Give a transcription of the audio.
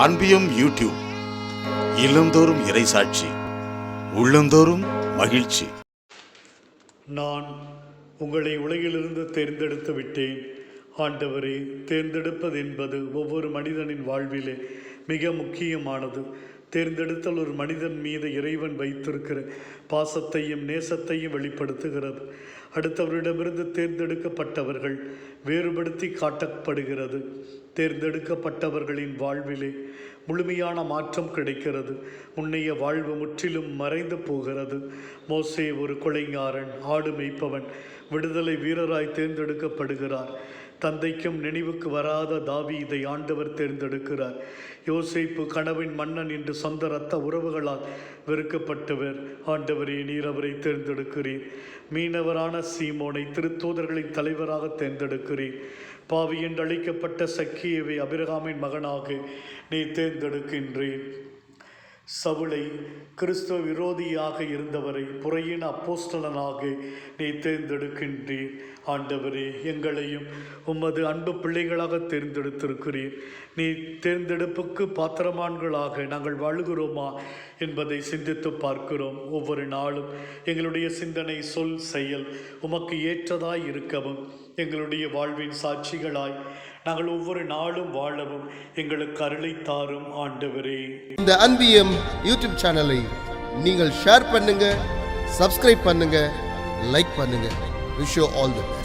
அன்பியம் YouTube. இல்லந்தோறும் இறைசாட்சி, உள்ளந்தோறும் மகிழ்ச்சி. நான் உங்களை உலகிலிருந்து தேர்ந்தெடுத்து விட்டேன். ஆண்டவரே, தேர்ந்தெடுப்பது என்பது ஒவ்வொரு மனிதனின் வாழ்விலே மிக முக்கியமானது. தேர்ந்தெடுத்தல் ஒரு மனிதன் மீது இறைவன் வைத்திருக்கிற பாசத்தையும் நேசத்தையும் வெளிப்படுத்துகிறது. அடுத்தவரிடமிருந்து தேர்ந்தெடுக்கப்பட்டவர்கள் வேறுபடுத்தி காட்டப்படுகிறது. தேர்ந்தெடுக்கப்பட்டவர்களின் வாழ்விலே முழுமையான மாற்றம் கிடைக்கிறது. முன்னைய வாழ்வு முற்றிலும் மறைந்து போகிறது. மோசே ஒரு கொலைஞாரன், ஆடு மேய்ப்பவன், விடுதலை வீரராய் தேர்ந்தெடுக்கப்படுகிறார். தந்தைக்கும் நினைவுக்கு வராத தாவீதை ஆண்டவர் தேர்ந்தெடுக்கிறார். யோசேப்பு கனவின் மன்னன் என்று சொந்த இரத்த உறவுகளால் வெறுக்கப்பட்டவர். ஆண்டவரே, நீர் அவரை தேர்ந்தெடுக்கிறீர். மீனவரான சீமோனை திருத்தூதர்களின் தலைவராக தேர்ந்தெடுக்கிறீர். பாவி என்று அழைக்கப்பட்ட சக்கியவை அபிரகாமின் மகனாக நீ தேர்ந்தெடுக்கின்றீர். சவுலை, கிறிஸ்துவ விரோதியாக இருந்தவரை புறையின் அப்போஸ்தலனாக நீ தேர்ந்தெடுக்கின்றீர். ஆண்டவரே, எங்களையும் உமது அன்பு பிள்ளைகளாக தேர்ந்தெடுத்திருக்கிறீர். நீ தேர்ந்தெடுப்புக்கு பாத்திரமான்களாக நாங்கள் வாழுகிறோமா என்பதை சிந்தித்து பார்க்கிறோம். ஒவ்வொரு நாளும் எங்களுடைய சிந்தனை, சொல், செயல் உமக்கு ஏற்றதாய் இருக்கவும், எங்களுடைய வாழ்வின் சாட்சிகளாய் நாங்கள் ஒவ்வொரு நாளும் வாழவும் எங்களுக்கு அருளை தாரும். ஆண்டவரே, இந்த அன்பியம் யூடியூப் சேனலை நீங்கள் ஷேர் பண்ணுங்க, சப்ஸ்கிரைப் பண்ணுங்க, லைக் பண்ணுங்க. Wish you all the best.